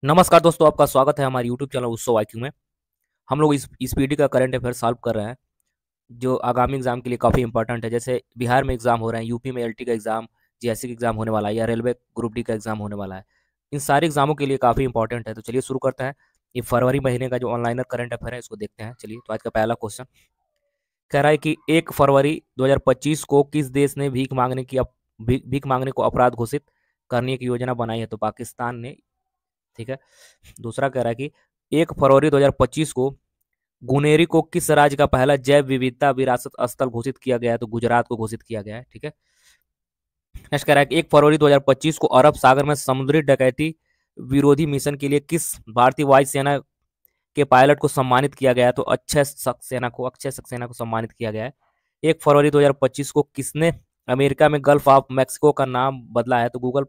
नमस्कार दोस्तों, आपका स्वागत है हमारे यूट्यूब चैनल उत्सव आईक्यू में। हम लोग इस पीढ़ी का करंट अफेयर सॉल्व कर रहे हैं जो आगामी एग्जाम के लिए काफ़ी इंपॉर्टेंट है। जैसे बिहार में एग्जाम हो रहे हैं, यूपी में एलटी का एग्जाम, जीएससी का एग्जाम होने वाला है, या रेलवे ग्रुप डी का एग्जाम होने वाला है। इन सारे एग्जामों के लिए काफ़ी इंपॉर्टेंट है। तो चलिए शुरू करते हैं। ये फरवरी महीने का जो ऑनलाइनर करंट अफेयर है इसको देखते हैं। चलिए, तो आज का पहला क्वेश्चन कह रहा है कि 1 फरवरी 2025 को किस देश ने भीख मांगने को अपराध घोषित करने की योजना बनाई है? तो पाकिस्तान ने। ठीक है। दूसरा कह रहा है कि 1 फरवरी 2025 को गुनेरी को किस राज्य का पहला जैव विविधता विरासत स्थल घोषित किया गया है? तो गुजरात को घोषित किया गया है। ठीक है। नेक्स्ट कह रहा है कि 1 फरवरी 2025 को अरब सागर में समुद्री डकैती विरोधी मिशन के लिए किस भारतीय वायुसेना के पायलट को सम्मानित किया गया है? तो अक्षय सक्सेना को सम्मानित किया गया है। 1 फरवरी 2025 को किसने अमेरिका में गल्फ ऑफ मैक्सिको का नाम बदला है? तो गूगल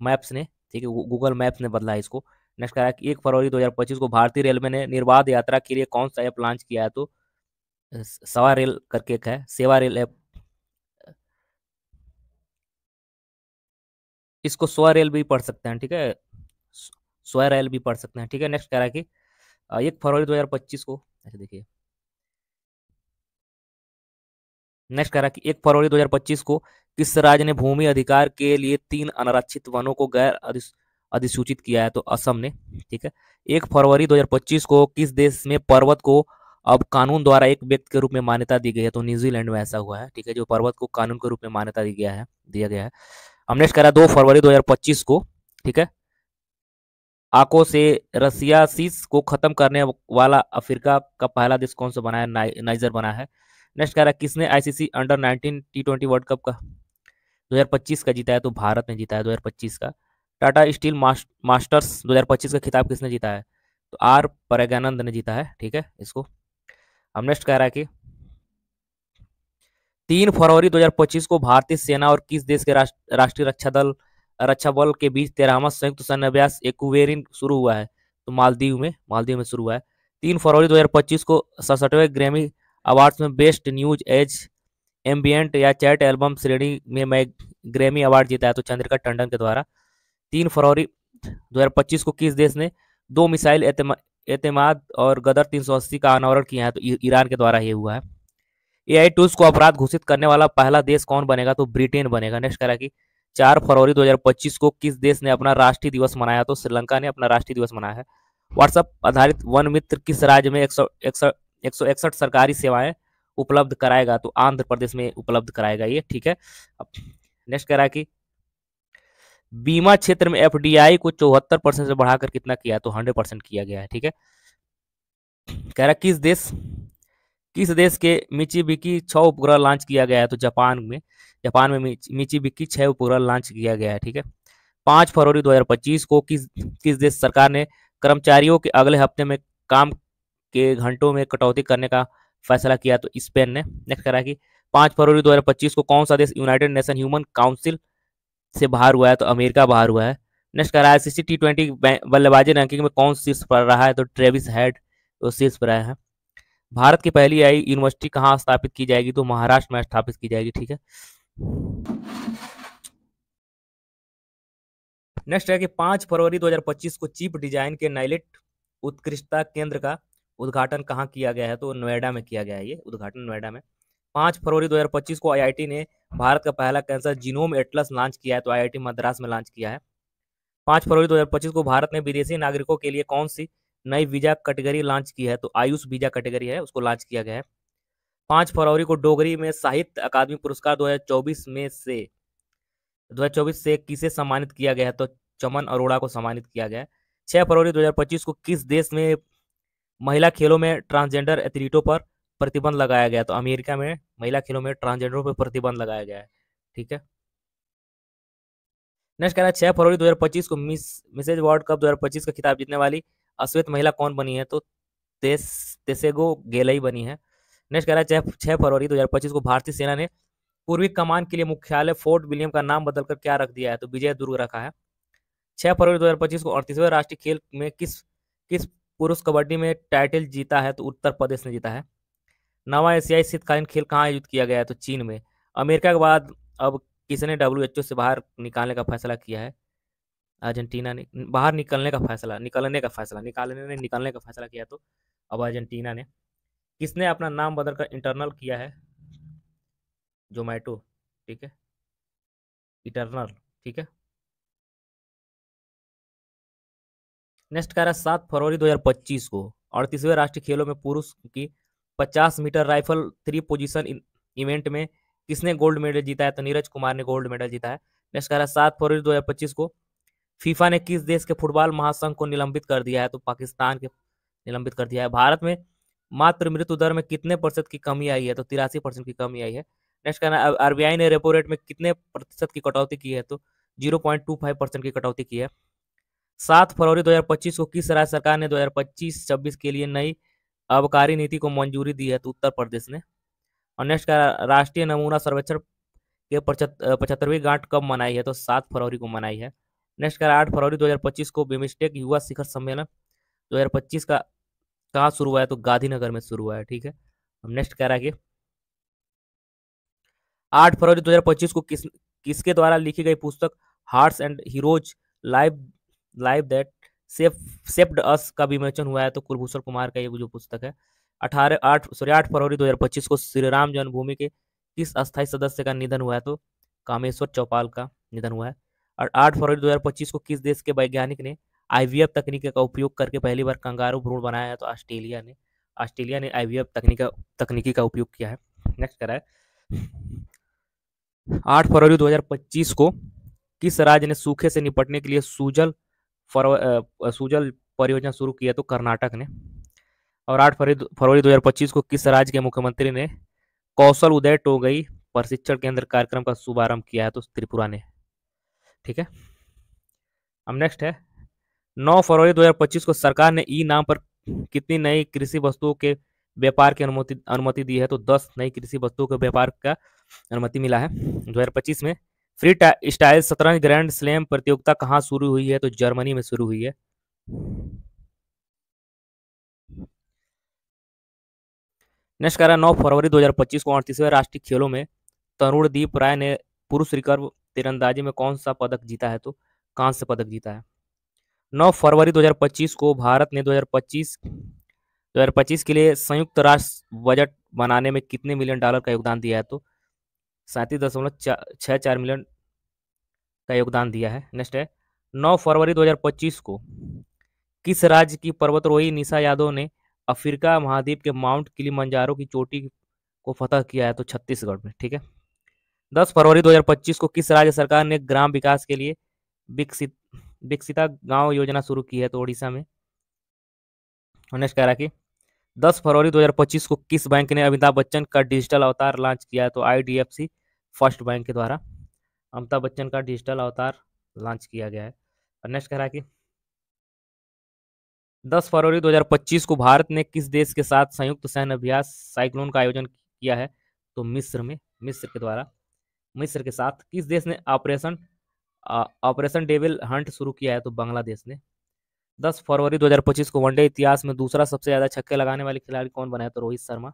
मैप्स ने। ठीक है, गूगल मैप्स ने बदला है इसको। नेक्स्ट कह रहा है कि 1 फरवरी 2025 को भारतीय रेलवे ने निर्बाध यात्रा के लिए कौन सा ऐप लॉन्च किया है? तो सवा रेल करके एक है, सेवा रेल ऐप। इसको स्व रेल भी पढ़ सकते हैं। ठीक है, स्व रेल भी पढ़ सकते हैं। ठीक है। नेक्स्ट कह रहा है कि 1 फरवरी 2025 को, अच्छा देखिए, नेक्स्ट कह रहा है कि 1 फरवरी 2025 को किस राज्य ने भूमि अधिकार के लिए 3 अनारक्षित वनों को गैर अधिसूचित किया है? तो असम ने। ठीक है। 1 फरवरी 2025 को किस देश में पर्वत को अब कानून द्वारा एक व्यक्ति के रूप में मान्यता दी गई है? तो न्यूजीलैंड में ऐसा हुआ है। ठीक है, जो पर्वत को कानून के रूप में मान्यता दिया गया है। अब नेक्स्ट कह रहा है 2 फरवरी 2025 को। ठीक है, आको से रसियासिस को खत्म करने वाला अफ्रीका का पहला देश कौन सा बना है? नाइजर बना है। नेक्स्ट कह रहा है किसने ICC under 19 T20 world cup का 2025 का जीता है? तो भारत ने जीता है 2025 का। टाटा स्टील मास्टर्स 2025 का खिताब किसने जीता है? तो आर प्रज्ञानंद ने जीता है। ठीक है इसको। अब नेक्स्ट कह रहा है कि 3 फरवरी 2025 को भारतीय सेना और किस देश के राष्ट्रीय रक्षा बल के बीच 13वां संयुक्त सैन्य अभ्यास एक्वेरिन शुरू हुआ है? तो मालदीव में शुरू हुआ है। 3 फरवरी 2025 को 67वें ग्रैमी अवार्ड्स में बेस्ट न्यूज एज एम्बियंट या चैट एल्बम श्रेणी में मैं ग्रैमी अवार्ड जीता है? तो चंद्रिका टंडन के द्वारा। 3 फरवरी 2025 को किस देश ने 2 मिसाइल एतमाद और गदर 380 का अनावरण किया है? तो ईरान के द्वारा ये हुआ है। एआई टूल्स को अपराध घोषित करने वाला पहला देश कौन बनेगा? तो ब्रिटेन बनेगा। नेक्स्ट करा कि 4 फरवरी 2025 को किस देश ने अपना राष्ट्रीय दिवस मनाया? तो श्रीलंका ने अपना राष्ट्रीय दिवस मनाया है। व्हाट्सएप आधारित वन मित्र किस राज्य में 161 सरकारी सेवाएं उपलब्ध कराएगा? तो आंध्र प्रदेश में उपलब्ध कराएगा ये। ठीक है। अब नेक्स्ट कह रहा है कि बीमा क्षेत्र में एफडीआई को 74% से बढ़ाकर कितना किया? तो 100% किया गया है। ठीक है। कह रहा है किस देश के मिचिबिकी 6 उपग्रह लॉन्च किया गया है? तो जापान में मिचिबिकी 6 उपग्रह लॉन्च किया गया है। ठीक है। 5 फरवरी 2025 को किस किस देश सरकार ने कर्मचारियों के अगले हफ्ते में काम के घंटों में कटौती करने का फैसला किया? तो स्पेन ने। नेक्स्ट करा कि 5 फरवरी 2025 को कौन सा देश यूनाइटेड नेशन ह्यूमन काउंसिल से बाहर हुआ है? तो अमेरिका बाहर हुआ है। नेक्स्ट करा है आईसीसी T20 बल्लेबाजी रैंकिंग में कौन शीर्ष पर रहा है? तो ट्रेविस हेड तो शीर्ष पर रहा है। भारत की पहली आई यूनिवर्सिटी कहाँ स्थापित की जाएगी? तो महाराष्ट्र में स्थापित की जाएगी। ठीक है। नेक्स्ट है कि 5 फरवरी 2025 को चीफ डिजाइन के नाइलेट उत्कृष्टता केंद्र का उद्घाटन कहाँ किया गया है? तो नोएडा में किया गया है ये उद्घाटन, नोएडा में। 5 फरवरी 2025 को आईआईटी ने भारत का पहला कैंसर जीनोम एटलस लॉन्च किया है? तो आईआईटी मद्रास में लॉन्च किया है। 5 फरवरी 2025 को भारत ने विदेशी नागरिकों के लिए कौन सी नई वीजा कैटेगरी लॉन्च की है? तो आयुष वीजा कैटेगरी है, उसको लॉन्च किया गया है। 5 फरवरी को डोगरी में साहित्य अकादमी पुरस्कार 2024 से किसे सम्मानित किया गया है? तो चमन अरोड़ा को सम्मानित किया गया है। 6 फरवरी 2025 को किस देश में महिला खेलों में ट्रांसजेंडर एथलीटों पर प्रतिबंध लगाया गया? तो अमेरिका में महिला खेलों में ट्रांसजेंडरों पर प्रतिबंध लगाया गया है। ठीक है। नेक्स्ट कह रहा है 6 फरवरी 2025 को मिसेज वर्ल्ड कप 2025 का खिताब जीतने वाली अश्वेत महिला कौन बनी है? तो तेसेगो गेलई बनी है। नेक्स्ट कह रहा है 6 फरवरी 2025 को भारतीय सेना ने पूर्वी कमान के लिए मुख्यालय फोर्ट विलियम का नाम बदलकर क्या रख दिया है? तो विजय दुर्ग रखा है। 6 फरवरी 2025 को 38वें राष्ट्रीय खेल में किस किस पुरुष कबड्डी में टाइटल जीता है? तो उत्तर प्रदेश ने जीता है। 9वां एशियाई शीतकालीन खेल कहाँ आयोजित किया गया है? तो चीन में। अमेरिका के बाद अब किसने WHO से बाहर निकालने का फैसला किया है? अर्जेंटीना ने बाहर निकलने का फैसला निकलने का फैसला किया, तो अब अर्जेंटीना ने। किसने अपना नाम बदलकर इंटरनल किया है? जोमेटो, ठीक है, इटरनल, ठीक है। नेक्स्ट कह रहा है 7 फरवरी 2025 को 38वें राष्ट्रीय खेलों में पुरुष की 50 मीटर राइफल 3 पोजीशन इवेंट में किसने गोल्ड मेडल जीता है? तो नीरज कुमार ने गोल्ड मेडल जीता है। नेक्स्ट कह रहा है 7 फरवरी 2025 को फीफा ने किस देश के फुटबॉल महासंघ को निलंबित कर दिया है? तो पाकिस्तान के निलंबित कर दिया है। भारत में मात्र मृत्यु दर में कितने प्रतिशत की कमी आई है? तो 83% की कमी आई है। नेक्स्ट कहना है आरबीआई ने रेपो रेट में कितने प्रतिशत की कटौती की है? तो 0.25% की कटौती की है। 7 फरवरी 2025 को किस राज्य सरकार ने 2025-26 के लिए नई आबकारी नीति को मंजूरी दी है? तो उत्तर प्रदेश ने। और नेक्स्ट का राष्ट्रीय नमूना सर्वेक्षण के 75वीं गांठ कब मनाई है? तो 7 फरवरी को मनाई है। नेक्स्ट का 8 फरवरी 2025 को बिम्स्टेक युवा शिखर सम्मेलन 2025 का कहाँ शुरू हुआ है? तो गांधीनगर में शुरू हुआ है, ठीक है। अब नेक्स्ट कह रहा है कि 8 फरवरी 2025 को किसके द्वारा लिखी गई पुस्तक hearts and heroes live live that shaped us का विमोचन हुआ है? तो कुलभूषण कुमार का ये जो पुस्तक है। 8 फरवरी 2025 को श्री राम जन्मभूमि के किस अस्थायी सदस्य का निधन हुआ है? तो कामेश्वर चौपाल का निधन हुआ है। और 8 फरवरी 2025 को किस देश के वैज्ञानिक ने आईवीएफ तकनीक का उपयोग करके पहली बार कंगारू भ्रूण बनाया है? तो ऑस्ट्रेलिया ने आईवीएफ तकनीकी का उपयोग किया है। नेक्स्ट करा है 8 फरवरी 2025 को किस राज्य ने सूखे से निपटने के लिए सूजल परियोजना शुरू की है? तो कर्नाटक ने। और 8 फरवरी 2025 को किस राज्य के मुख्यमंत्री ने कौशल उदय टोगई प्रशिक्षण केंद्र कार्यक्रम का शुभारंभ किया है? तो त्रिपुरा ने, ठीक है। अब नेक्स्ट है 9 फरवरी 2025 को सरकार ने ई नाम पर कितनी नई कृषि वस्तुओं के व्यापार की अनुमति दी है? तो 10 नई कृषि वस्तुओं के व्यापार का अनुमति मिला है 2025 में। फ्री स्टाइल शतरंज ग्रैंड स्लैम प्रतियोगिता कहाँ शुरू हुई है? तो जर्मनी में शुरू हुई है। नेक्स्ट कह रहा है 9 फरवरी 2025 को 38वें राष्ट्रीय खेलों में तरुणदीप राय ने पुरुष रिकर्व तीरंदाजी में कौन सा पदक जीता है? तो कांस्य पदक जीता है। 9 फरवरी 2025 को भारत ने 2025 के लिए संयुक्त राष्ट्र बजट बनाने में कितने मिलियन डॉलर का योगदान दिया है? तो 37.64 मिलियन का योगदान दिया है। नेक्स्ट है 9 फरवरी 2025 को किस राज्य की पर्वतारोही निशा यादव ने अफ्रीका महाद्वीप के माउंट किलिमंजारो की चोटी को फतह किया है? तो छत्तीसगढ़ में, ठीक है। 10 फरवरी 2025 को किस राज्य सरकार ने ग्राम विकास के लिए विकसिता गांव योजना शुरू की है? तो ओडिशा में। नेक्स्ट कह रहा है कि 10 फरवरी 2025 को किस बैंक ने अमिताभ बच्चन का डिजिटल अवतार लॉन्च किया है? तो आईडीएफसी फर्स्ट बैंक के द्वारा अमिताभ बच्चन का डिजिटल अवतार लॉन्च किया गया है। और नेक्स्ट कह रहा है कि 10 फरवरी 2025 को भारत ने किस देश के साथ संयुक्त सैन्य अभ्यास साइक्लोन का आयोजन किया है? तो मिस्र के साथ। किस देश ने ऑपरेशन डेविल हंट शुरू किया है? तो बांग्लादेश ने। 10 फरवरी 2025 को वनडे इतिहास में दूसरा सबसे ज्यादा छक्के लगाने वाले खिलाड़ी कौन बना है? तो रोहित शर्मा।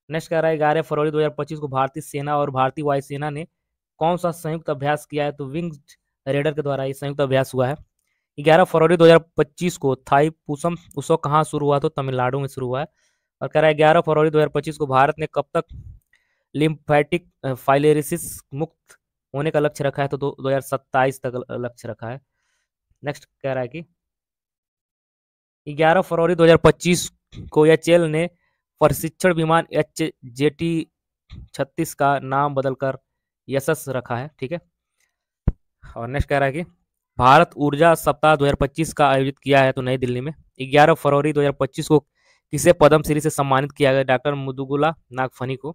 नेक्स्ट कह रहा है 11 फरवरी 2025 को भारतीय सेना और भारतीय वायुसेना ने कौन सा संयुक्त अभ्यास किया है? तो विंग्ड रेडर के द्वारा ये संयुक्त अभ्यास हुआ है। 11 फरवरी 2025 को थाई पुसम उत्सव कहाँ शुरू हुआ? तो तमिलनाडु में शुरू हुआ है। और कह रहा है 11 फरवरी 2025 को भारत ने कब तक लिम्फेटिक फाइलेरिसिस मुक्त होने का लक्ष्य रखा है? तो 2027 तक लक्ष्य रखा है। नेक्स्ट कह रहा है कि 11 फरवरी 2025 को एचएएल ने प्रशिक्षण विमान HJT-36 का नाम बदलकर यशस रखा है, ठीक है। और नेक्स्ट कह रहा है कि भारत ऊर्जा सप्ताह 2025 का आयोजित किया है तो नई दिल्ली में। 11 फरवरी 2025 को किसे पद्मश्री से सम्मानित किया गया? डॉक्टर मुदुगुला नागफनी को।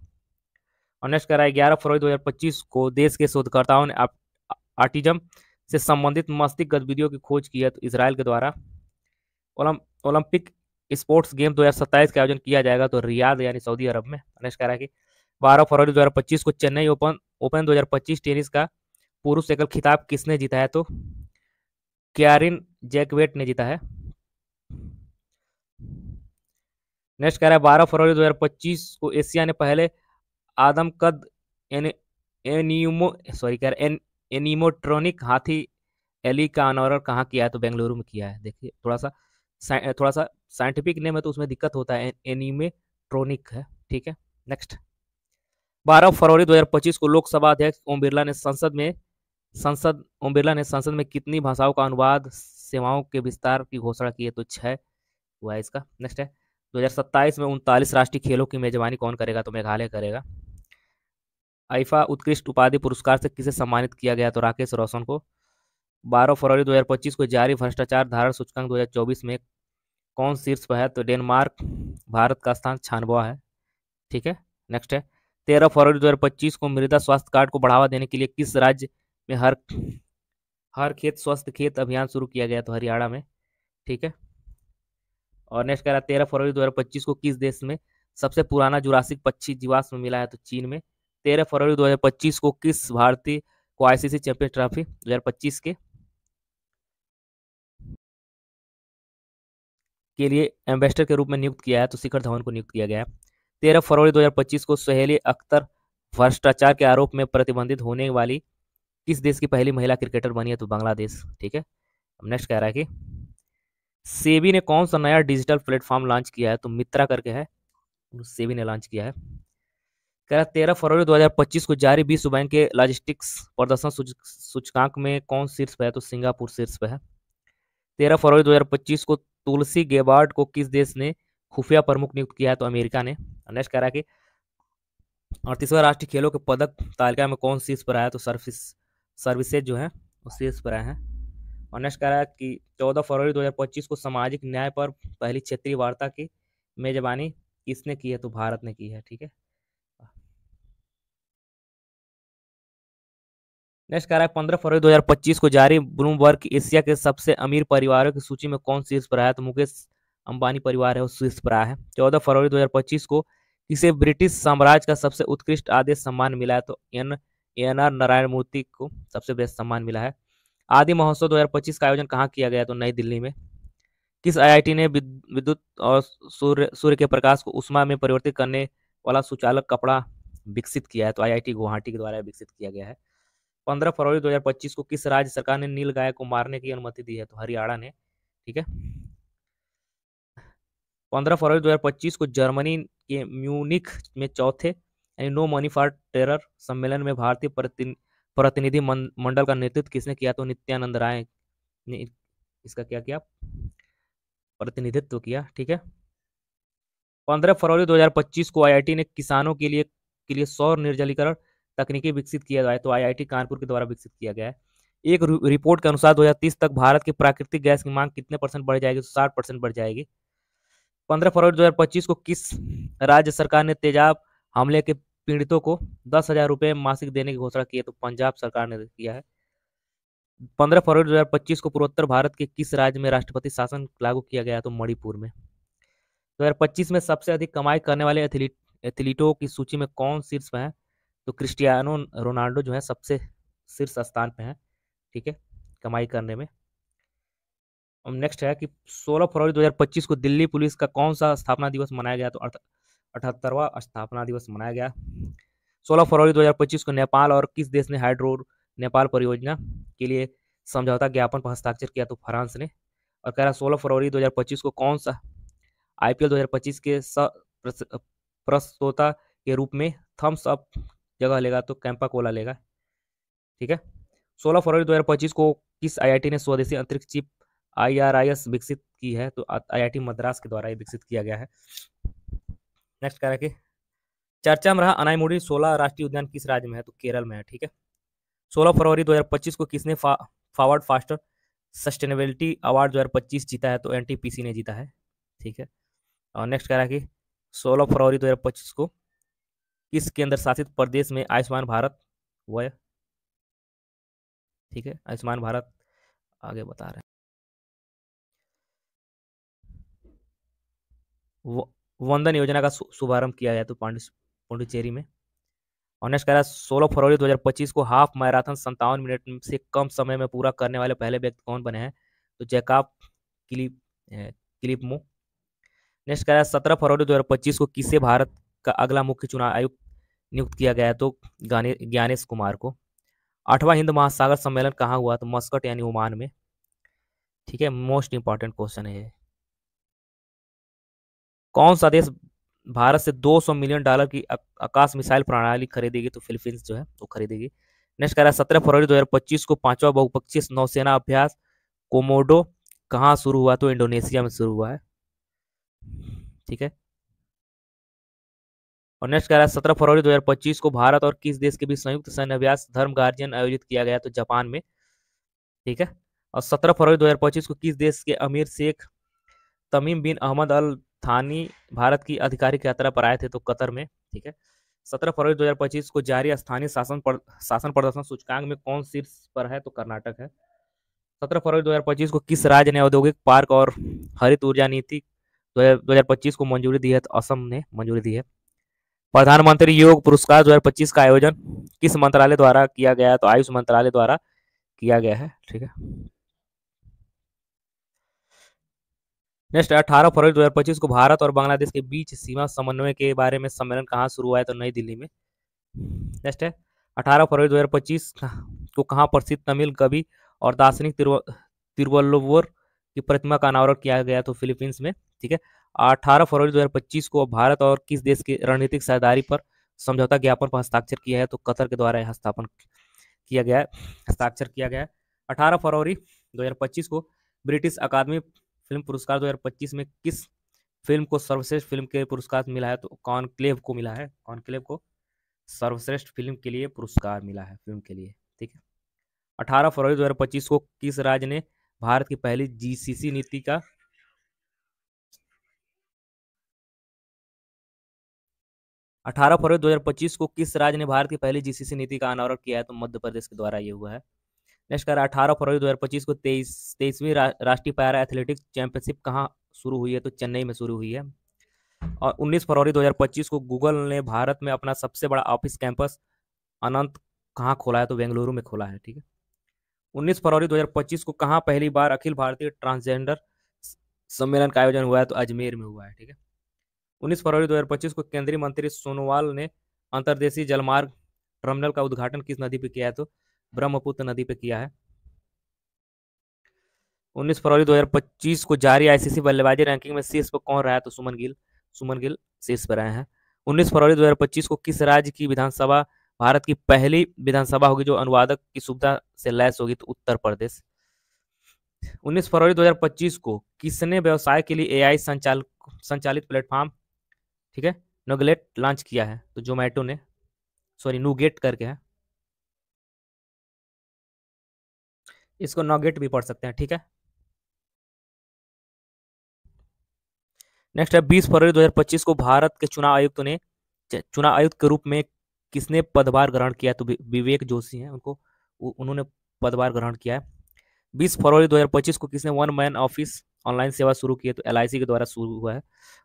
और नेक्स्ट कह रहा है 11 फरवरी 2025 को देश के शोधकर्ताओं ने ऑटिज्म से संबंधित मस्तिष्क गतिविधियों की खोज की है तो इसराइल के द्वारा। ओलंपिक स्पोर्ट्स गेम 2027 का आयोजन किया जाएगा तो रियाद यानी सऊदी अरब में। नेक्स्ट कह रहा है कि 12 फरवरी 2025 को चेन्नई ओपन 2025 टेनिस का पुरुष एकल खिताब किसने जीता है? तो क्यारिन जैकवेट ने जीता है। नेक्स्ट कह रहा है 12 फरवरी 2025 को एशिया ने पहले आदमकद एनिमोट्रॉनिक हाथी एली का ऑनर कहाँ किया है? तो बेंगलुरु में किया है। देखिए थोड़ा सा साइंटिफिक नेम है तो उसमें दिक्कत होता है, एनिमेट्रोनिक है। ठीक है, नेक्स्ट। 12 फरवरी 2025 को लोकसभा अध्यक्ष ओम बिरला ने संसद में कितनी भाषाओं का अनुवाद सेवाओं के विस्तार की घोषणा की है? तो 6 हुआ है इसका। नेक्स्ट है, 2027 में 39 राष्ट्रीय खेलों की मेजबानी कौन करेगा? तो मेघालय करेगा। आईफा उत्कृष्ट उपाधि पुरस्कार से किसे सम्मानित किया गया? तो राकेश रोशन को। 12 फरवरी 2025 को जारी भ्रष्टाचार धारण सूचकांक 2024 में कौन शीर्ष पर है? तो डेनमार्क। भारत का स्थान 96 है। ठीक है, नेक्स्ट है, 13 फरवरी 2025 को मृदा स्वास्थ्य कार्ड को बढ़ावा देने के लिए किस राज्य में हर हर खेत स्वस्थ खेत अभियान शुरू किया गया? तो हरियाणा में। ठीक है, और नेक्स्ट कह रहा है 13 फरवरी 2025 को किस देश में सबसे पुराना जुरासिक पक्षी जीवाश्म मिला है? तो चीन में। 13 फरवरी 2025 को किस भारतीय को आईसीसी चैंपियंस ट्रॉफी 2025 के लिए एम्बेसडर के रूप में नियुक्त किया है? तो शिखर धवन को नियुक्त किया गया है। 13 फरवरी 2025 को सहेली अख्तर भ्रष्टाचार के आरोप में प्रतिबंधित होने वाली किस देश की पहली महिला क्रिकेटर बनी है? तो बांग्लादेश। ठीक है, अब नेक्स्ट कह रहा है कि सेबी ने कौन सा नया डिजिटल प्लेटफॉर्म लॉन्च किया है? तो मित्रा करके है, सेबी ने लॉन्च किया है। कह रहा है 13 फरवरी 2025 को जारी विश्व बैंक के लॉजिस्टिक्स प्रदर्शन सूचकांक में कौन शीर्ष पे है? तो सिंगापुर शीर्ष पे है। 13 फरवरी 2025 को तुलसी गेबार्ड को किस देश ने खुफिया प्रमुख नियुक्त किया है? तो अमेरिका ने। नेक्स्ट कह रहा है कि 38वां राष्ट्रीय खेलों के पदक तालिका में कौन शीर्ष पर आया? तो सर्विसेज जो है वो शीर्ष पर आए हैं। और नेक्स्ट कह रहा है कि 14 फरवरी 2025 को सामाजिक न्याय पर पहली क्षेत्रीय वार्ता की मेजबानी किसने की है? तो भारत ने की है। ठीक है, नेक्स्ट कह रहा है 15 फरवरी 2025 को जारी ब्लूमबर्ग एशिया के सबसे अमीर परिवारों की सूची में कौन शीर्ष पर आया? तो मुकेश अंबानी परिवार है वो शीर्ष पर आया है। 14 फरवरी 2025 को किसे ब्रिटिश साम्राज्य का सबसे उत्कृष्ट आदेश सम्मान मिला है? तो एन आर नारायण मूर्ति को सबसे बेस्ट सम्मान मिला है। आदि महोत्सव 2025 का आयोजन कहाँ किया गया? तो नई दिल्ली में। किस आईआईटी ने विद्युत और सूर्य के प्रकाश को उष्मा में परिवर्तित करने वाला सुचालक कपड़ा विकसित किया है? तो आईआईटी गुवाहाटी के द्वारा विकसित किया गया है। 15 फरवरी 2025 को किस राज्य सरकार ने नील गाय को मारने की अनुमति दी है? तो हरियाणा ने। ठीक है, 15 फरवरी 2025 को जर्मनी के म्यूनिख में चौथे यानी नो मनी फॉर टेरर सम्मेलन में भारतीय प्रतिनिधि मंडल का नेतृत्व किसने किया? तो नित्यानंद राय ने इसका क्या किया? प्रतिनिधित्व किया। ठीक है, 15 फरवरी 2025 को आईआईटी ने किसानों के लिए सौर निर्जलीकरण तकनीकी विकसित किया है? तो आईआईटी कानपुर के द्वारा विकसित किया गया है। एक रिपोर्ट के अनुसार 2030 तक भारत की प्राकृतिक गैस की मांग कितने परसेंट बढ़ जाएगी? तो 60% बढ़ जाएगी। 15 फरवरी 2025 को किस राज्य सरकार ने तेजाब हमले के पीड़ितों को 10,000 रुपये मासिक देने की घोषणा की है? तो पंजाब सरकार ने किया है। 15 फरवरी 2025 को पूर्वोत्तर भारत के किस राज्य में राष्ट्रपति शासन लागू किया गया? तो मणिपुर में। 2025 में सबसे अधिक कमाई करने वाले एथलीटों की सूची में कौन शीर्ष पे है? तो क्रिस्टियानो रोनाल्डो जो है सबसे शीर्ष स्थान पे है। ठीक है, कमाई करने में। और नेक्स्ट है कि 16 फरवरी 2025 को दिल्ली पुलिस का कौन सा स्थापना दिवस मनाया गया? तो 78वां स्थापना दिवस मनाया गया। 16 फरवरी 2025 को नेपाल और किस देश ने हाइड्रो नेपाल परियोजना के लिए समझौता ज्ञापन पर हस्ताक्षर किया? तो फ्रांस ने। और कह रहा 16 फरवरी 2025 को कौन सा आईपीएल 2025 के प्रस्तोता के रूप में थम्स अप जगह लेगा? तो कैंपा कोला लेगा। ठीक है, 16 फरवरी 2025 को किस आईआईटी ने स्वदेशी अंतरिक्ष चिप आईआरआईएस विकसित की है? तो आईआईटी मद्रास के द्वारा विकसित किया गया है। नेक्स्ट कह रहा है कि चर्चा में रहा अनाईमुडी 16 राष्ट्रीय उद्यान किस राज्य में है? तो केरल में है। ठीक है, 16 फरवरी 2025 को किसने फॉरवर्ड फास्टर सस्टेनेबिलिटी अवार्ड 2025 जीता है? तो एनटीपीसी ने जीता है। ठीक है, और नेक्स्ट कह रहा है कि 16 फरवरी 2025 को किस केंद्र शासित प्रदेश में आयुष्मान भारत हुआ? ठीक है, आयुष्मान भारत आगे बता रहे हैं। वंदन योजना का शुभारंभ किया गया तो पांडिचेरी में। और नेक्स्ट कह रहा है 16 फरवरी 2025 को हाफ मैराथन 57 मिनट से कम समय में पूरा करने वाले पहले व्यक्ति कौन बने हैं? तो जैकब क्लिपमो। नेक्स्ट कह रहा है 17 फरवरी 2025 को किसे भारत का अगला मुख्य चुनाव आयुक्त नियुक्त किया गया? तो ज्ञानेश कुमार को। 8वां हिंद महासागर सम्मेलन कहाँ हुआ? तो मस्कट यानी ओमान में। ठीक है, मोस्ट इंपॉर्टेंट क्वेश्चन है ये। कौन सा देश भारत से 200 मिलियन डॉलर की आकाश मिसाइल प्रणाली खरीदेगी? तो फिलीपींस जो है वो खरीदेगी। नेक्स्ट कह रहा है 17 फरवरी 2025 को 5वां बहुपक्षीय नौसेना अभ्यास कोमोडो कहाँ शुरू हुआ? तो इंडोनेशिया में शुरू हुआ है। ठीक है। और नेक्स्ट कह रहा है 17 फरवरी 2025 को भारत और किस देश के बीच संयुक्त सैन्य अभ्यास धर्म गार्जियन आयोजित किया गया? तो जापान में। ठीक है। और 17 फरवरी 2025 को किस देश के अमीर शेख तमीम बिन अहमद अल थानी भारत की आधिकारिक यात्रा पर आए थे? तो कतर में। ठीक है। 17 फरवरी 2025 को जारी स्थानीय शासन प्रदर्शन सूचकांक में कौन शीर्ष पर है? तो कर्नाटक है। 17 फरवरी 2025 को किस राज्य ने औद्योगिक पार्क और हरित ऊर्जा नीति 2025 को मंजूरी दी है? तो असम ने मंजूरी दी है। प्रधानमंत्री योग पुरस्कार 2025 का आयोजन किस मंत्रालय द्वारा किया गया है? तो आयुष मंत्रालय द्वारा किया गया है। ठीक है। नेक्स्ट 18 फरवरी 2025 को भारत और बांग्लादेश के बीच सीमा समन्वय के बारे में सम्मेलन कहाँ शुरू हुआ है? तो नई दिल्ली में। नेक्स्ट है 18 फरवरी 2025 को कहाँ प्रसिद्ध तमिल कवि और दार्शनिक तिरुवल्लुवर की प्रतिमा का अनावरण किया गया? तो फिलीपींस में। ठीक है। 18 फरवरी 2025 को भारत और किस देश की रणनीतिक साझेदारी पर समझौता ज्ञापन पर हस्ताक्षर किया है? तो कतर के द्वारा हस्ताक्षर किया गया है। 18 फरवरी 2025 को ब्रिटिश अकादमी फिल्म पुरस्कार 2025 में किस फिल्म को सर्वश्रेष्ठ फिल्म के पुरस्कार मिला है? तो कॉन्क्लेव को मिला है। कॉन्क्लेव को सर्वश्रेष्ठ फिल्म के लिए पुरस्कार मिला है, फिल्म के लिए। ठीक है। 18 फरवरी 2025 को किस राज्य ने भारत की पहली जीसीसी नीति का 18 फरवरी 2025 को किस राज्य ने भारत की पहली जीसीसी नीति का अनावरण किया है? तो मध्य प्रदेश के द्वारा ये हुआ है। नेक्स्ट कर 18 फरवरी 2025 को 23वीं राष्ट्रीय पैरा एथलेटिक्स चैंपियनशिप कहाँ शुरू हुई है? तो चेन्नई में शुरू हुई है। और 19 फरवरी 2025 को गूगल ने भारत में अपना सबसे बड़ा ऑफिस कैंपस अनंत कहाँ खोला है? तो बेंगलुरु में खोला है। ठीक है। 19 फरवरी 2025 को कहाँ पहली बार अखिल भारतीय ट्रांसजेंडर सम्मेलन का आयोजन हुआ है? तो अजमेर में हुआ है। ठीक है। 19 फरवरी 2025 को केंद्रीय मंत्री सोनोवाल ने अंतर्देशीय जलमार्ग टर्मिनल का उद्घाटन किस नदी पे किया है? तो ब्रह्मपुत्र नदी पे किया है। 19 फरवरी 2025 को जारी आईसीसी बल्लेबाजी रैंकिंग में शीर्ष पर कौन रहा है? तो सुमन गिल शीर्ष पर रहे हैं। 19 फरवरी 2025 को किस राज्य की विधानसभा भारत की पहली विधानसभा होगी जो अनुवादक की सुविधा से लैस होगी? तो उत्तर प्रदेश। 19 फरवरी 2025 को किसने व्यवसाय के लिए एआई संचालित प्लेटफॉर्म, ठीक है, नोगलेट लॉन्च किया है? तो जोमेटो ने, सॉरी नूगेट करके है, इसको नोगेट भी पढ़ सकते हैं। ठीक है। नेक्स्ट है 20 फरवरी 2025 को भारत के चुनाव आयुक्त के रूप में किसने पदभार ग्रहण किया? तो विवेक जोशी हैं, उन्होंने पदभार ग्रहण किया है। 20 फरवरी 2025 को किसने वन मैन ऑफिस ऑनलाइन सेवा शुरू की है? तो एलआईसी के द्वारा शुरू हुआ है।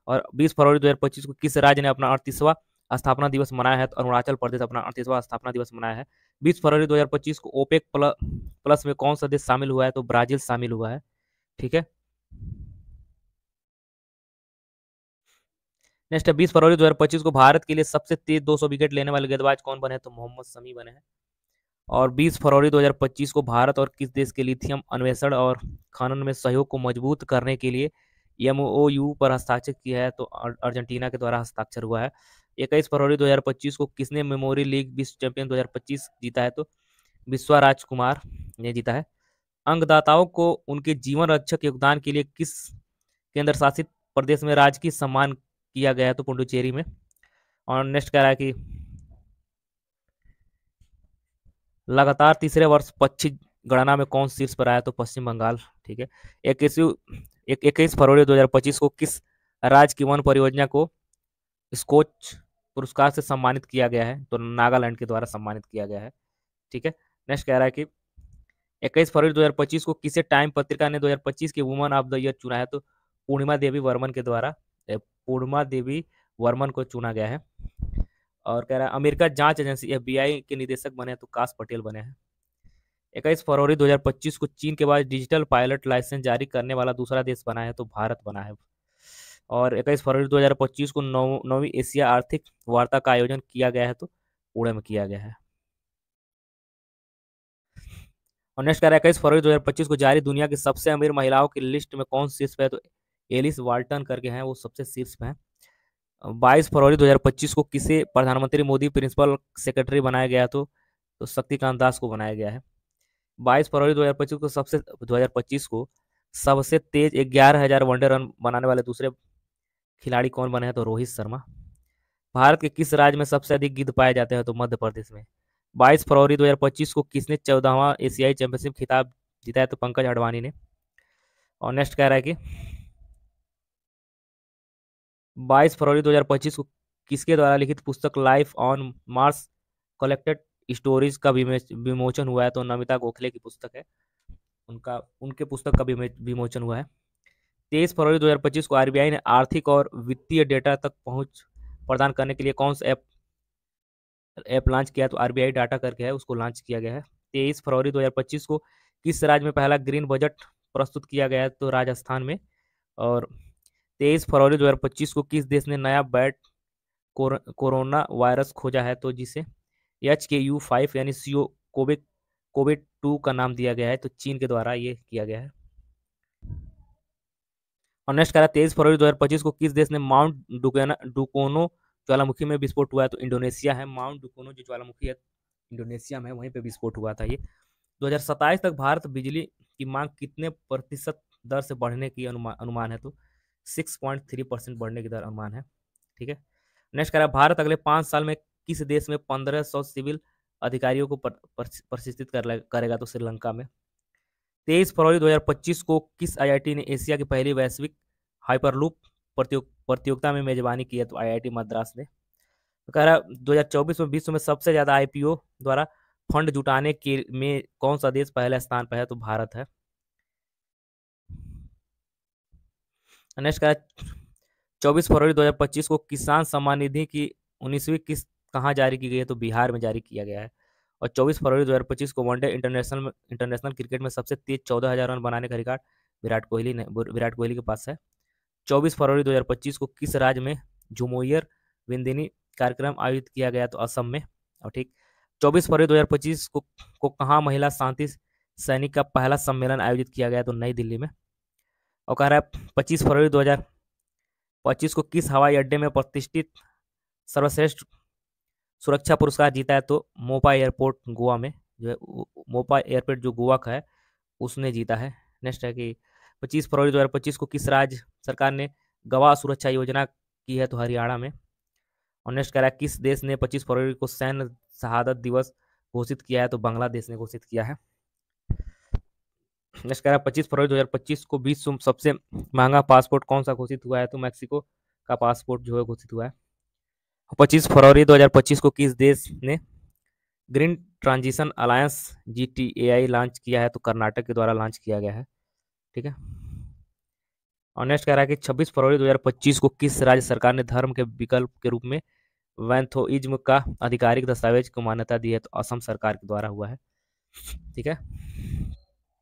और 20 फरवरी 2025 को किस राज्य ने अपना 38वां स्थापना दिवस मनाया है? तो अरुणाचल प्रदेश अपना 38वां स्थापना दिवस मनाया है। 20 फरवरी 2025 को ओपेक प्लस में कौन सा देश शामिल हुआ है? तो ब्राजील शामिल हुआ है। ठीक है। नेक्स्ट है 20 फरवरी 2025 को भारत के लिए सबसे तेज 200 विकेट लेने वाले गेंदबाज कौन बने? तो मोहम्मद शमी बने हैं। और 20 फरवरी 2025 को भारत और किस देश के लिथियम अन्वेषण और खनन में सहयोग को मजबूत करने के लिए एमओयू पर हस्ताक्षर किया है? तो अर्जेंटीना के द्वारा हस्ताक्षर हुआ है। 21 फरवरी 2025 को किसने मेमोरी लीग विश्व चैंपियन 2025 जीता है? तो विश्वा राजकुमार ने जीता है। अंगदाताओं को उनके जीवन रक्षक योगदान के लिए किस केंद्र शासित प्रदेश में राजकीय सम्मान किया गया है? तो पुडुचेरी में। और नेक्स्ट कह रहा है कि लगातार तीसरे वर्ष पक्षी गणना में कौन शीर्ष पर आया? तो पश्चिम बंगाल। ठीक है। 21 फरवरी 2025 को किस राज्य की वन परियोजना को स्कोच पुरस्कार से सम्मानित किया गया है? तो नागालैंड के द्वारा सम्मानित किया गया है। ठीक है। नेक्स्ट कह रहा है कि 21 फरवरी 2025 को किसे टाइम पत्रिका ने 2025 के वुमन ऑफ द ईयर चुना है? तो पूर्णिमा देवी वर्मन के द्वारा पूर्णिमा देवी वर्मन को चुना गया है। और कह रहा है अमेरिका जांच एजेंसी एफबीआई के निदेशक बने तो काश पटेल बने हैं। 21 फरवरी 2025 को चीन के बाद डिजिटल पायलट लाइसेंस जारी करने वाला दूसरा देश बना है? तो भारत बना है। और 21 फरवरी 2025 को 9वीं एशिया आर्थिक वार्ता का आयोजन किया गया है? तो पुणे में किया गया है। और नेक्स्ट कह रहा है 21 फरवरी 2025 को जारी दुनिया की सबसे अमीर महिलाओं की लिस्ट में कौन शीर्ष पे है? तो एलिस वाल्टन करके हैं, वो सबसे शीर्ष पे हैं। 22 फरवरी 2025 को किसे प्रधानमंत्री मोदी प्रिंसिपल सेक्रेटरी बनाया गया? तो शक्तिकांत दास को बनाया गया है। 22 फरवरी 2025 को 2025 को सबसे तेज 11,000 वनडे रन बनाने वाले दूसरे खिलाड़ी कौन बने हैं? तो रोहित शर्मा। भारत के किस राज्य में सबसे अधिक गिद्ध पाए जाते हैं? तो मध्य प्रदेश में। 22 फरवरी 2025 को किसने 14वां एशियाई चैंपियनशिप खिताब जीता है? तो पंकज अडवाणी ने। और नेक्स्ट कह रहा है कि 22 फरवरी 2025 को किसके द्वारा लिखित पुस्तक life on Mars collected stories का विमोचन हुआ है? तो नमिता गोखले की पुस्तक है, उनके पुस्तक का विमोचन हुआ है। 23 फरवरी 2025 को आरबीआई ने आर्थिक और वित्तीय डेटा तक पहुंच प्रदान करने के लिए कौन सा ऐप लॉन्च किया? तो आरबीआई डाटा करके है, उसको लॉन्च किया गया है। 23 फरवरी 2025 को किस राज्य में पहला ग्रीन बजट प्रस्तुत किया गया है? तो राजस्थान में। और 23 फरवरी 2025 को किस देश ने नया बैट कोरोना वायरस खोजा है? तो जिसे HKU5 यानी सीओ कोविड कोविड 2 का नाम दिया गया है, तो चीन के द्वारा ये किया गया है। और नेक्स्ट कह रहा है 23 फरवरी 2025 को किस देश ने माउंट डुकोनो ज्वालामुखी में विस्फोट हुआ है? तो इंडोनेशिया है। माउंट डुकोनो जो ज्वालामुखी है इंडोनेशिया में, वहीं पे विस्फोट हुआ था ये। 2027 तक भारत बिजली की मांग कितने प्रतिशत दर से बढ़ने की अनुमान है? तो 6.3% बढ़ने की दर अनुमान है। ठीक है। नेक्स्ट कह रहा है भारत अगले 5 साल में किस देश में 1500 सिविल अधिकारियों को प्रशिक्षित करेगा? तो श्रीलंका में। 23 फरवरी 2025 को किस आईआईटी ने एशिया की पहली वैश्विक हाइपरलूप प्रतियोगिता में मेजबानी की है? तो आईआईटी मद्रास ने। तो कह रहा है 2024 में विश्व में सबसे ज्यादा आईपीओ द्वारा फंड जुटाने के में कौन सा देश पहले स्थान पर है? तो भारत है। नेक्स्ट कह रहा है 24 फरवरी 2025 को किसान सम्मान निधि की 19वीं किस्त कहाँ जारी की गई है? तो बिहार में जारी किया गया है। और 24 फरवरी 2025 को वनडे इंटरनेशनल क्रिकेट में सबसे तेज 14,000 रन बनाने का रिकॉर्ड विराट कोहली के पास है। 24 फरवरी 2025 को किस राज्य में झुमोयर विंदिनी कार्यक्रम आयोजित किया गया? तो असम में। और ठीक 24 फरवरी 2025 को कहाँ महिला शांति सैनिक का पहला सम्मेलन आयोजित किया गया? तो नई दिल्ली में। और कह रहा है 25 फरवरी 2025 को किस हवाई अड्डे में प्रतिष्ठित सर्वश्रेष्ठ सुरक्षा पुरस्कार जीता है? तो मोपा एयरपोर्ट गोवा में, जो है मोपा एयरपोर्ट जो गोवा का है उसने जीता है। नेक्स्ट है कि 25 फरवरी 2025 को किस राज्य सरकार ने गवाह सुरक्षा योजना की है? तो हरियाणा में। और नेक्स्ट कह रहा है किस देश ने 25 फरवरी को सैन्य शहादत दिवस घोषित किया है? तो बांग्लादेश ने घोषित किया है। नेक्स्ट कह रहा है 25 फरवरी 2025 को विश्व में सबसे महंगा पासपोर्ट कौन सा घोषित हुआ है? तो मैक्सिको का पासपोर्ट जो है घोषित हुआ है। 25 फरवरी 2025 को किस देश ने green transition alliance GTAI launch किया है? तो कर्नाटक के द्वारा लॉन्च किया गया है। ठीक है। और नेक्स्ट कह रहा है कि 26 फरवरी 2025 को किस राज्य सरकार ने धर्म के विकल्प के रूप में वैंथोइज्म का आधिकारिक दस्तावेज को मान्यता दी है? तो असम सरकार के द्वारा हुआ है। ठीक है।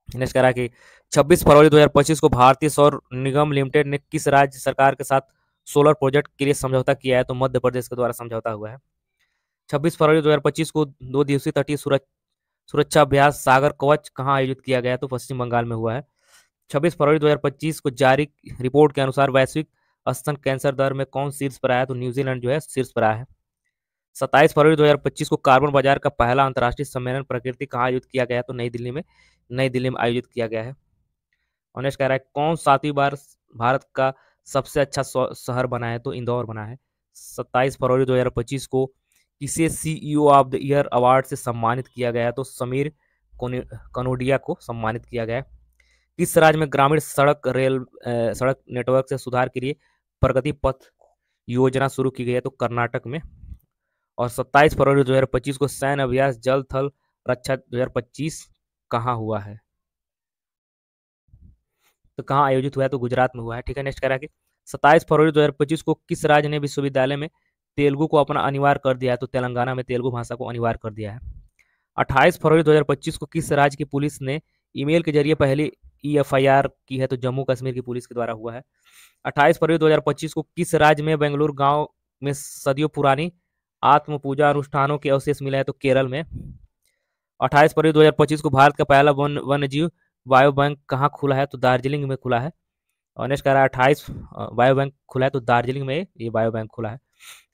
नेक्स्ट कह रहा है कि 26 फरवरी 2025 को भारतीय सौर निगम लिमिटेड ने किस राज्य सरकार के साथ सोलर प्रोजेक्ट के लिए समझौता किया है? तो मध्य प्रदेश के द्वारा समझौता हुआ है। 26 फरवरी 2025 को 2 दिवसीय तटीय सुरक्षा अभ्यास सागर कवच कहाँ आयोजित किया गया? तो पश्चिम बंगाल में हुआ है। 26 फरवरी 2025 को जारी रिपोर्ट के अनुसार वैश्विक स्तन कैंसर दर में कौन शीर्ष पर आया? तो न्यूजीलैंड जो है शीर्ष पर आया है। 27 फरवरी 2025 को कार्बन बाजार का पहला अंतर्राष्ट्रीय सम्मेलन प्रकृति कहाँ आयोजित किया गया? तो नई दिल्ली में आयोजित किया गया है। और नेक्स्ट कह रहा है कौन 7वीं बार भारत का सबसे अच्छा शहर बना है? तो इंदौर बना है। 27 फरवरी 2025 को किसे CEO of the year award से सम्मानित किया गया? तो समीर कनोडिया को सम्मानित किया गया। किस राज्य में ग्रामीण सड़क नेटवर्क से सुधार के लिए प्रगति पथ योजना शुरू की गई है? तो कर्नाटक में। और 27 फरवरी 2025 को सैन्य अभ्यास जल थल रक्षा 2025 कहाँ हुआ है? तो कहाँ आयोजित हुआ है? तो गुजरात में हुआ है। ठीक है। नेक्स्ट कह रहा है कि 27 फरवरी 2025 को किस राज्य ने विश्वविद्यालय में तेलुगु को अपना अनिवार्य कर दिया है? तो तेलंगाना में तेलुगु भाषा को अनिवार्य कर दिया है। 28 फरवरी 2025 को किस राज्य की पुलिस ने ईमेल के जरिए पहली EFIR की है? तो जम्मू कश्मीर की पुलिस के द्वारा हुआ है। 28 फरवरी 2025 को किस राज्य में बेंगलुरु गांव में सदियों पुरानी आत्म पूजा अनुष्ठानों के अवशेष मिले हैं? तो केरल में। 28 फरवरी 2025 को भारत का पहला वन्य जीव बायो बैंक कहाँ खुला है? तो दार्जिलिंग में खुला है। और नेक्स्ट कह रहा है 28 बायो बैंक खुला है, तो दार्जिलिंग में ये बायो बैंक खुला है।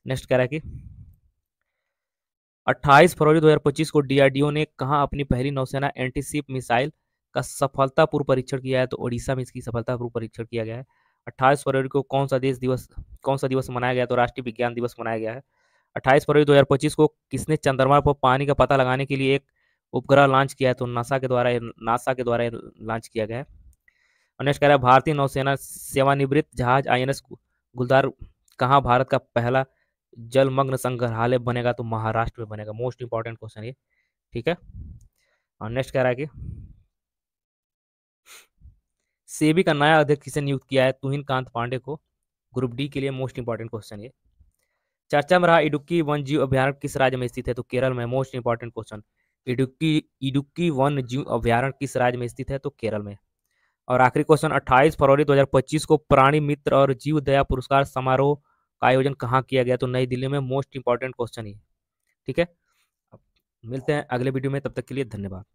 नेक्स्ट कह रहा है कि 28 फरवरी 2025 को डीआरडीओ ने कहाँ अपनी पहली नौसेना एंटीशिप मिसाइल का सफलतापूर्व परीक्षण किया है? तो ओडिशा में इसकी सफलतापूर्व परीक्षण किया गया है। 28 फरवरी को कौन सा दिवस मनाया गया? तो राष्ट्रीय विज्ञान दिवस मनाया गया है। 28 फरवरी 2025 को किसने चंद्रमा पर पानी का पता लगाने के लिए एक उपग्रह लॉन्च किया है? तो नासा के द्वारा लॉन्च किया गया है। और नेक्स्ट कह रहा है भारतीय नौसेना सेवानिवृत्त जहाज आईएनएस गुलदार कहाँ भारत का पहला जलमग्न संग्रहालय बनेगा? तो महाराष्ट्र में बनेगा। मोस्ट इंपॉर्टेंट क्वेश्चन ये, ठीक है। और नेक्स्ट कह रहा है कि सेबी का नया अध्यक्ष किसे नियुक्त किया है? तुहिन कांत पांडे को। ग्रुप डी के लिए मोस्ट इंपॉर्टेंट क्वेश्चन ये। चर्चा में रहा इडुक्की वन जीव अभ्यारण्य किस राज्य में स्थित है? तो केरल में। Most important question, Idukki one जीव अभ्यारण्य किस राज्य में स्थित है? तो केरल में। और आखिरी क्वेश्चन, 28 फरवरी 2025 को प्राणी मित्र और जीव दया पुरस्कार समारोह का आयोजन कहाँ किया गया? तो नई दिल्ली में। मोस्ट इंपॉर्टेंट क्वेश्चन ही, ठीक है। अब मिलते हैं अगले वीडियो में, तब तक के लिए धन्यवाद।